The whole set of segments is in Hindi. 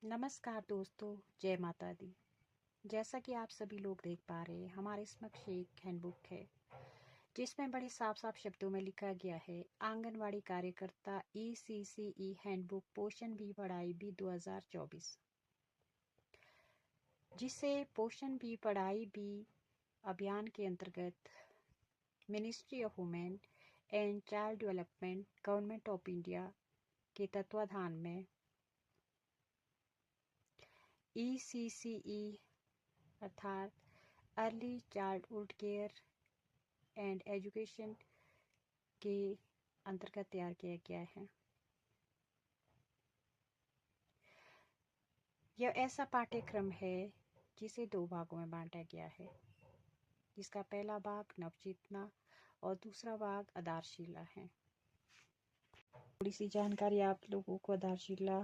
नमस्कार दोस्तों, जय माता दी। जैसा कि आप सभी लोग देख पा रहे हैं, हमारे समक्ष एक हैंडबुक है जिसमें बड़े साफ साफ शब्दों में लिखा गया है आंगनवाड़ी कार्यकर्ता ECCE हैंडबुक पोषण भी पढ़ाई भी 2024, जिसे पोषण भी पढ़ाई भी अभियान के अंतर्गत ministry of women and child development government of India के तत्वाधान में ECCE अर्थात early childhood care and education के अंतर्गत तैयार किया गया है। यह ऐसा पाठ्यक्रम है जिसे 2 भागों में बांटा गया है, जिसका पहला भाग नवचेतना और दूसरा भाग आधारशिला है। थोड़ी सी जानकारी आप लोगों को आधारशिला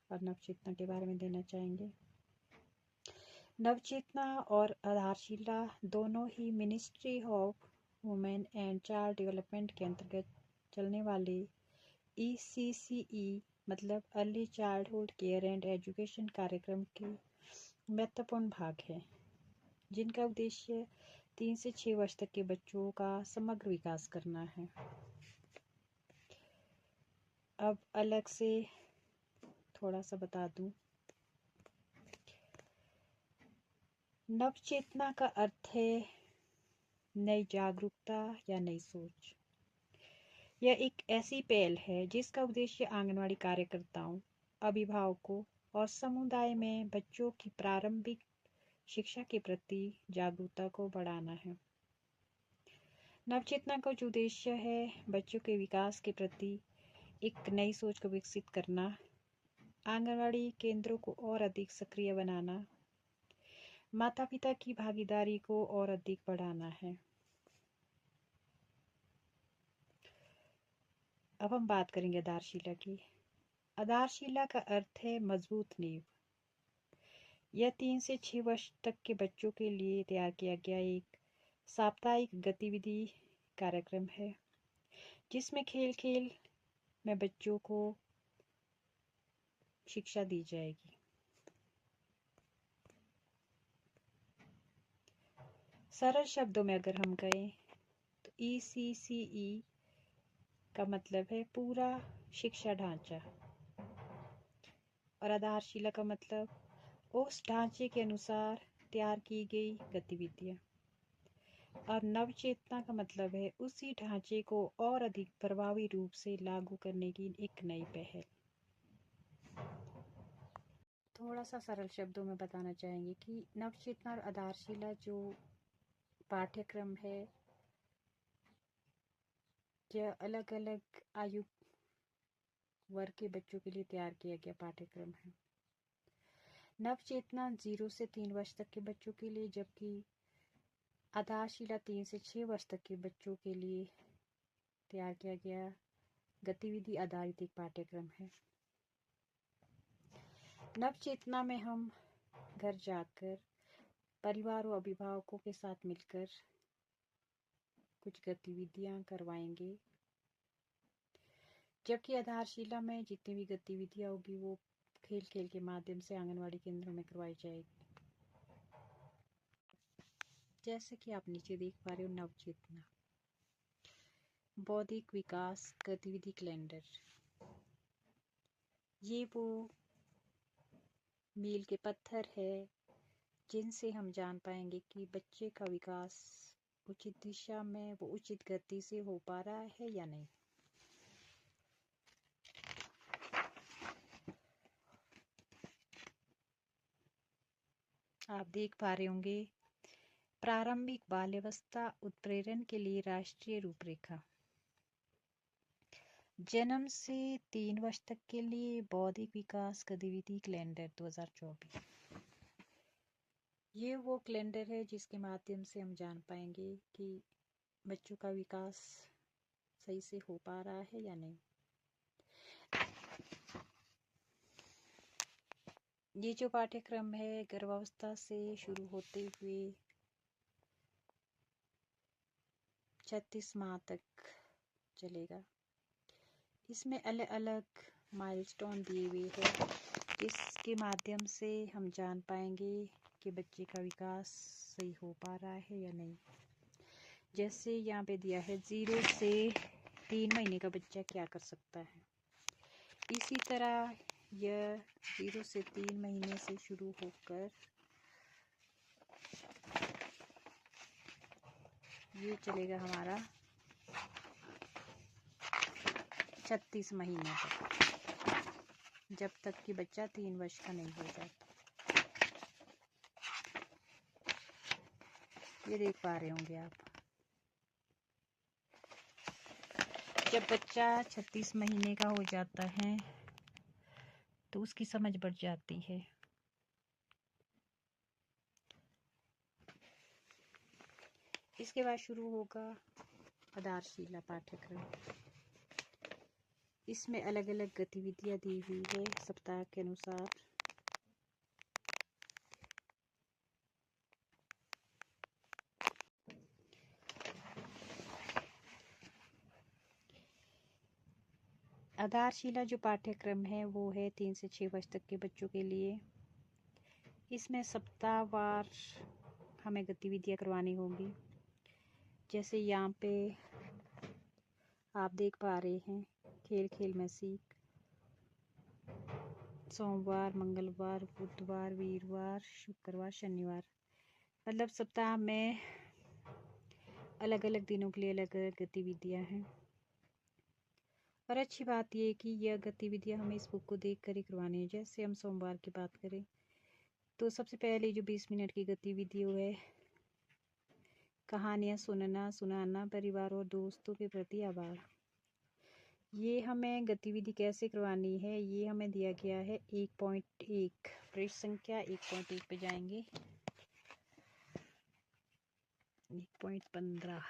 और नवचेतना के बारे में देना चाहेंगे। नवचेतना और आधारशिला दोनों ही ministry of women and child development के अंतर्गत चलने वाले ECCE मतलब early childhood care and education कार्यक्रम के महत्वपूर्ण भाग है, जिनका उद्देश्य 3 से 6 वर्ष तक के बच्चों का समग्र विकास करना है। अब अलग से थोड़ा सा बता दूं, नवचेतना का अर्थ है नई जागरूकता या नई सोच। यह एक ऐसी पहल है जिसका उद्देश्य आंगनवाड़ी कार्यकर्ताओं, अभिभावकों और समुदाय में बच्चों की प्रारंभिक शिक्षा के प्रति जागरूकता को बढ़ाना है। नवचेतना का जो उद्देश्य है बच्चों के विकास के प्रति एक नई सोच को विकसित करना, आंगनवाड़ी केंद्रों को और अधिक सक्रिय बनाना, माता पिता की भागीदारी को और अधिक बढ़ाना है। अब हम बात करेंगे आधारशिला की। आधारशिला का अर्थ है मजबूत नींव। यह 3 से 6 वर्ष तक के बच्चों के लिए तैयार किया गया एक साप्ताहिक गतिविधि कार्यक्रम है, जिसमें खेल खेल में बच्चों को शिक्षा दी जाएगी। सरल शब्दों में अगर हम कहें तो ECCE का मतलब है पूरा शिक्षा ढांचा, और आधारशिला का मतलब उस ढांचे के अनुसार तैयार की गई गतिविधियां, और नवचेतना का मतलब है उसी ढांचे को और अधिक प्रभावी रूप से लागू करने की एक नई पहल। थोड़ा सा सरल शब्दों में बताना चाहेंगे कि नवचेतना और आधारशिला जो पाठ्यक्रम है यह अलग अलग आयु वर्ग के बच्चों के लिए तैयार किया गया पाठ्यक्रम है। नवचेतना 0 से 3 वर्ष तक के बच्चों के लिए, जबकि आधारशिला 3 से 6 वर्ष तक के बच्चों के लिए तैयार किया गया गतिविधि आधारित एक पाठ्यक्रम है। नवचेतना में हम घर जाकर परिवार और अभिभावकों के साथ मिलकर कुछ गतिविधियां करवाएंगे, जबकि आधारशिला में जितनी भी गतिविधियां होगी वो खेल खेल के माध्यम से आंगनवाड़ी केंद्रों में करवाई जाएगी। जैसे कि आप नीचे देख पा रहे हो, नवचेतना बौद्धिक विकास गतिविधि कैलेंडर, ये वो मील के पत्थर है जिनसे हम जान पाएंगे कि बच्चे का विकास उचित दिशा में, वो उचित गति से हो पा रहा है या नहीं। आप देख पा रहे होंगे प्रारंभिक बाल्यावस्था उत्प्रेरण के लिए राष्ट्रीय रूपरेखा, जन्म से 3 वर्ष तक के लिए बौद्धिक विकास गतिविधि कैलेंडर 2024। ये वो कैलेंडर है जिसके माध्यम से हम जान पाएंगे कि बच्चों का विकास सही से हो पा रहा है या नहीं। ये जो पाठ्यक्रम है गर्भावस्था से शुरू होते हुए 36 माह तक चलेगा। इसमें अलग अलग माइलस्टोन दिए हुए हैं इसके माध्यम से हम जान पाएंगे कि बच्चे का विकास सही हो पा रहा है या नहीं। जैसे यहाँ पे दिया है 0 से 3 महीने का बच्चा क्या कर सकता है। इसी तरह यह 0 से 3 महीने से शुरू होकर ये चलेगा हमारा 36 महीने तक, जब तक कि बच्चा 3 वर्ष का नहीं हो जाता। ये देख पा रहे होंगे आप। जब बच्चा 36 महीने का हो जाता है तो उसकी समझ बढ़ जाती है। इसके बाद शुरू होगा आधारशिला पाठ्यक्रम। इसमें अलग अलग गतिविधियां दी हुई है सप्ताह के अनुसार। आधारशिला जो पाठ्यक्रम है वो है 3 से 6 वर्ष तक के बच्चों के लिए। इसमें सप्ताहवार हमें गतिविधियां करवानी होगी। जैसे यहाँ पे आप देख पा रहे हैं, खेल खेल में सीख, सोमवार, मंगलवार, बुधवार, वीरवार, शुक्रवार, शनिवार, मतलब सप्ताह में अलग अलग दिनों के लिए अलग अलग गतिविधियां हैं। और अच्छी बात यह कि यह गतिविधियां हमें इस बुक को देख कर ही करवानी है। जैसे हम सोमवार की बात करें तो सबसे पहले जो 20 मिनट की गतिविधि है, कहानियाँ सुनना, सुनाना, परिवार और दोस्तों के प्रति आभार। ये हमें गतिविधि कैसे करवानी है ये हमें दिया गया है 1.1 पृष्ठ संख्या 1.1 पे जाएंगे। 1.15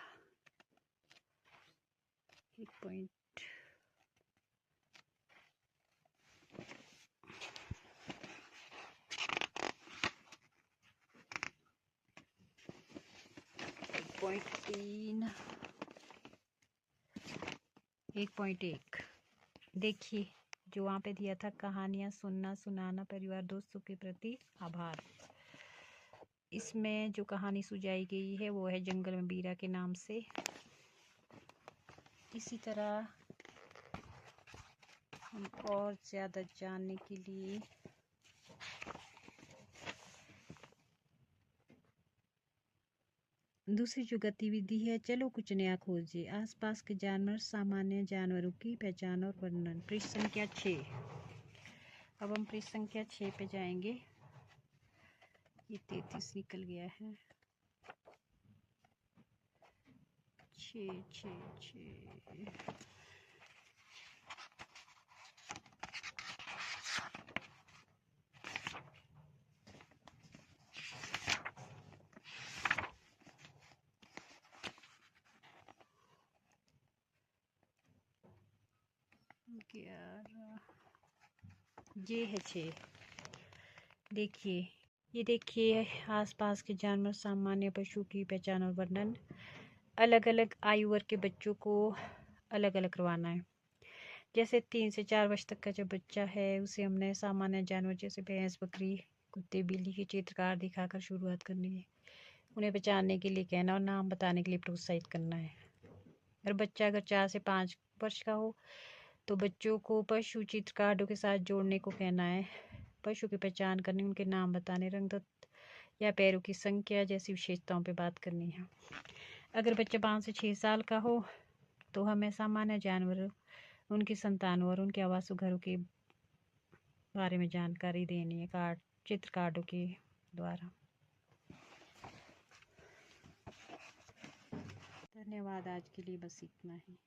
1.1 देखिए जो वहाँ पे दिया था, कहानियाँ सुनना, सुनाना, परिवार, दोस्तों के प्रति आभार। इसमें जो कहानी सुझाई गई है वो है जंगल में बीरा के नाम से। इसी तरह हम और ज़्यादा जानने के लिए दूसरी जो गतिविधि है, चलो कुछ नया खोजिए, आसपास के जानवर, सामान्य जानवरों की पहचान और वर्णन। पृष्ठ संख्या 6। अब हम पृष्ठ संख्या 6 पे जाएंगे। ये 33 निकल गया है। 6 ये है 6। देखिए, ये देखिए आसपास के जानवर, सामान्य पशु की पहचान और वर्णन। अलग अलग आयु वर्ग के बच्चों को अलग अलग करवाना है। जैसे 3 से 4 वर्ष तक का जो बच्चा है उसे हमने सामान्य जानवर जैसे भैंस, बकरी, कुत्ते, बिल्ली के चित्रकार दिखाकर शुरुआत करनी है। उन्हें पहचानने के लिए कहना और नाम बताने के लिए प्रोत्साहित करना है। और बच्चा अगर 4 से 5 वर्ष का हो तो बच्चों को पशु चित्र कार्डों के साथ जोड़ने को कहना है। पशु की पहचान करनी, उनके नाम बताने, रंग या पैरों की संख्या जैसी विशेषताओं पे बात करनी है। अगर बच्चा 5 से 6 साल का हो तो हमें सामान्य जानवरों, उनकी संतानों और उनके आवासों घरों के बारे में जानकारी देनी है चित्र कार्डों के द्वारा। धन्यवाद। आज के लिए बस इतना ही।